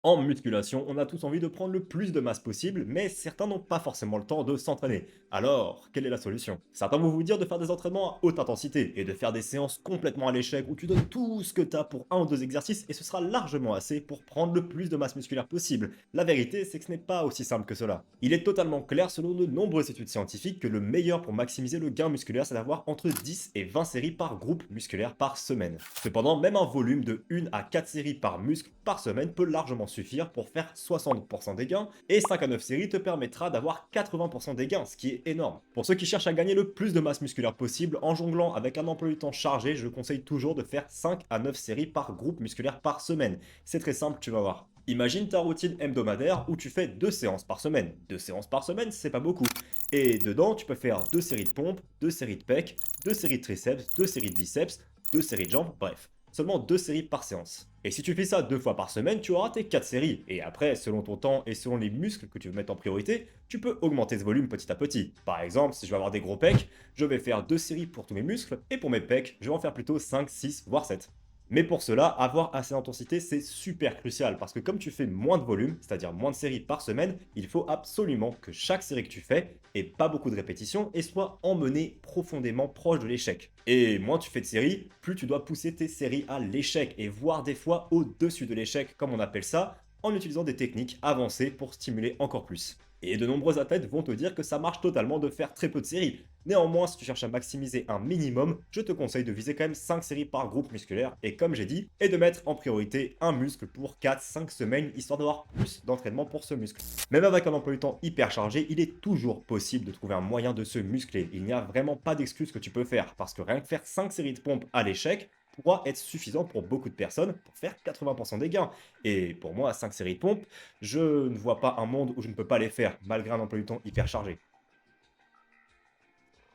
En musculation, on a tous envie de prendre le plus de masse possible, mais certains n'ont pas forcément le temps de s'entraîner. Alors, quelle est la solution? Certains vont vous dire de faire des entraînements à haute intensité et de faire des séances complètement à l'échec où tu donnes tout ce que tu as pour un ou deux exercices et ce sera largement assez pour prendre le plus de masse musculaire possible. La vérité, c'est que ce n'est pas aussi simple que cela. Il est totalement clair selon de nombreuses études scientifiques que le meilleur pour maximiser le gain musculaire, c'est d'avoir entre 10 et 20 séries par groupe musculaire par semaine. Cependant, même un volume de 1 à 4 séries par muscle par semaine peut largement suffire pour faire 60% des gains, et 5 à 9 séries te permettra d'avoir 80% des gains, ce qui est énorme. Pour ceux qui cherchent à gagner le plus de masse musculaire possible, en jonglant avec un emploi du temps chargé, je conseille toujours de faire 5 à 9 séries par groupe musculaire par semaine. C'est très simple, tu vas voir. Imagine ta routine hebdomadaire où tu fais 2 séances par semaine. 2 séances par semaine, c'est pas beaucoup. Et dedans, tu peux faire 2 séries de pompes, 2 séries de pecs, 2 séries de triceps, 2 séries de biceps, 2 séries de jambes, bref. Seulement 2 séries par séance. Et si tu fais ça 2 fois par semaine, tu auras tes 4 séries. Et après, selon ton temps et selon les muscles que tu veux mettre en priorité, tu peux augmenter ce volume petit à petit. Par exemple, si je veux avoir des gros pecs, je vais faire 2 séries pour tous mes muscles, et pour mes pecs, je vais en faire plutôt 5, 6, voire 7. Mais pour cela, avoir assez d'intensité, c'est super crucial parce que comme tu fais moins de volume, c'est-à-dire moins de séries par semaine, il faut absolument que chaque série que tu fais ait pas beaucoup de répétitions et soit emmenée profondément proche de l'échec. Et moins tu fais de séries, plus tu dois pousser tes séries à l'échec et voire des fois au-dessus de l'échec, comme on appelle ça, en utilisant des techniques avancées pour stimuler encore plus. Et de nombreux athlètes vont te dire que ça marche totalement de faire très peu de séries. Néanmoins, si tu cherches à maximiser un minimum, je te conseille de viser quand même 5 séries par groupe musculaire, et comme j'ai dit, et de mettre en priorité un muscle pour 4-5 semaines, histoire d'avoir plus d'entraînement pour ce muscle. Même avec un emploi du temps hyper chargé, il est toujours possible de trouver un moyen de se muscler. Il n'y a vraiment pas d'excuse que tu peux faire, parce que rien que faire 5 séries de pompes à l'échec pourra être suffisant pour beaucoup de personnes pour faire 80% des gains. Et pour moi, 5 séries de pompes, je ne vois pas un monde où je ne peux pas les faire, malgré un emploi du temps hyper chargé.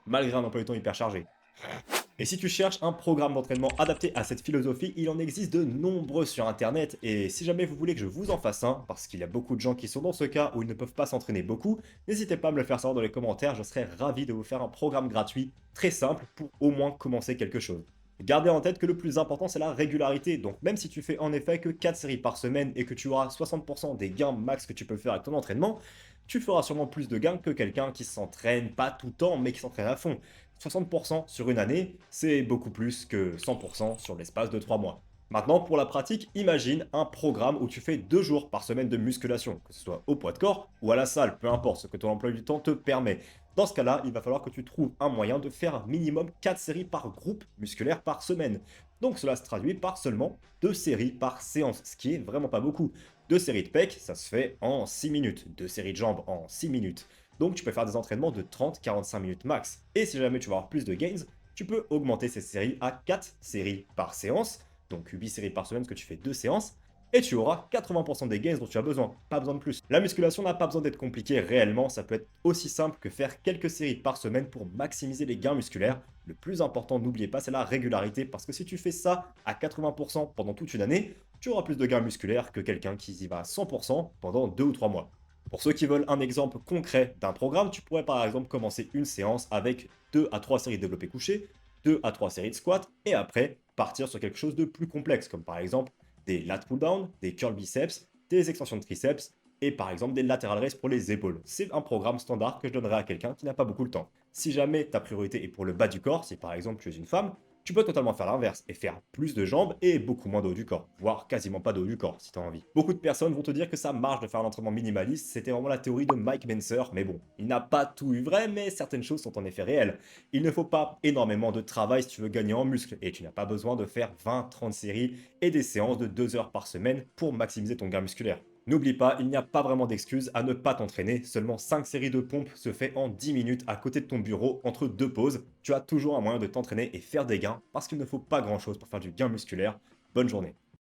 Malgré un emploi du temps hyper chargé. Et si tu cherches un programme d'entraînement adapté à cette philosophie, il en existe de nombreux sur internet. Et si jamais vous voulez que je vous en fasse un, parce qu'il y a beaucoup de gens qui sont dans ce cas où ils ne peuvent pas s'entraîner beaucoup, n'hésitez pas à me le faire savoir dans les commentaires, je serais ravi de vous faire un programme gratuit, très simple, pour au moins commencer quelque chose. Gardez en tête que le plus important c'est la régularité, donc même si tu fais en effet que 4 séries par semaine et que tu auras 60% des gains max que tu peux faire avec ton entraînement, tu feras sûrement plus de gains que quelqu'un qui s'entraîne pas tout le temps mais qui s'entraîne à fond. 60% sur une année, c'est beaucoup plus que 100% sur l'espace de 3 mois. Maintenant, pour la pratique, imagine un programme où tu fais 2 jours par semaine de musculation, que ce soit au poids de corps ou à la salle, peu importe ce que ton emploi du temps te permet. Dans ce cas-là, il va falloir que tu trouves un moyen de faire minimum 4 séries par groupe musculaire par semaine. Donc cela se traduit par seulement 2 séries par séance, ce qui est vraiment pas beaucoup. 2 séries de pecs, ça se fait en 6 minutes. 2 séries de jambes en 6 minutes. Donc tu peux faire des entraînements de 30-45 minutes max. Et si jamais tu veux avoir plus de gains, tu peux augmenter ces séries à 4 séries par séance. Donc 8 séries par semaine, parce que tu fais 2 séances. Et tu auras 80% des gains dont tu as besoin, pas besoin de plus. La musculation n'a pas besoin d'être compliquée réellement, ça peut être aussi simple que faire quelques séries par semaine pour maximiser les gains musculaires. Le plus important, n'oubliez pas, c'est la régularité, parce que si tu fais ça à 80% pendant toute une année, tu auras plus de gains musculaires que quelqu'un qui y va à 100% pendant 2 ou 3 mois. Pour ceux qui veulent un exemple concret d'un programme, tu pourrais par exemple commencer une séance avec 2 à 3 séries de développé couché, 2 à 3 séries de squat, et après partir sur quelque chose de plus complexe, comme par exemple des lat pull down, des curl biceps, des extensions de triceps, et par exemple des lateral raise pour les épaules. C'est un programme standard que je donnerai à quelqu'un qui n'a pas beaucoup de temps. Si jamais ta priorité est pour le bas du corps, si par exemple tu es une femme, tu peux totalement faire l'inverse et faire plus de jambes et beaucoup moins de haut du corps, voire quasiment pas de haut du corps si tu as envie. Beaucoup de personnes vont te dire que ça marche de faire un entraînement minimaliste, c'était vraiment la théorie de Mike Menser, mais bon, il n'a pas tout eu vrai, mais certaines choses sont en effet réelles. Il ne faut pas énormément de travail si tu veux gagner en muscle, et tu n'as pas besoin de faire 20-30 séries et des séances de 2 heures par semaine pour maximiser ton gain musculaire. N'oublie pas, il n'y a pas vraiment d'excuse à ne pas t'entraîner, seulement 5 séries de pompes se fait en 10 minutes à côté de ton bureau entre deux pauses. Tu as toujours un moyen de t'entraîner et faire des gains parce qu'il ne faut pas grand chose pour faire du gain musculaire. Bonne journée.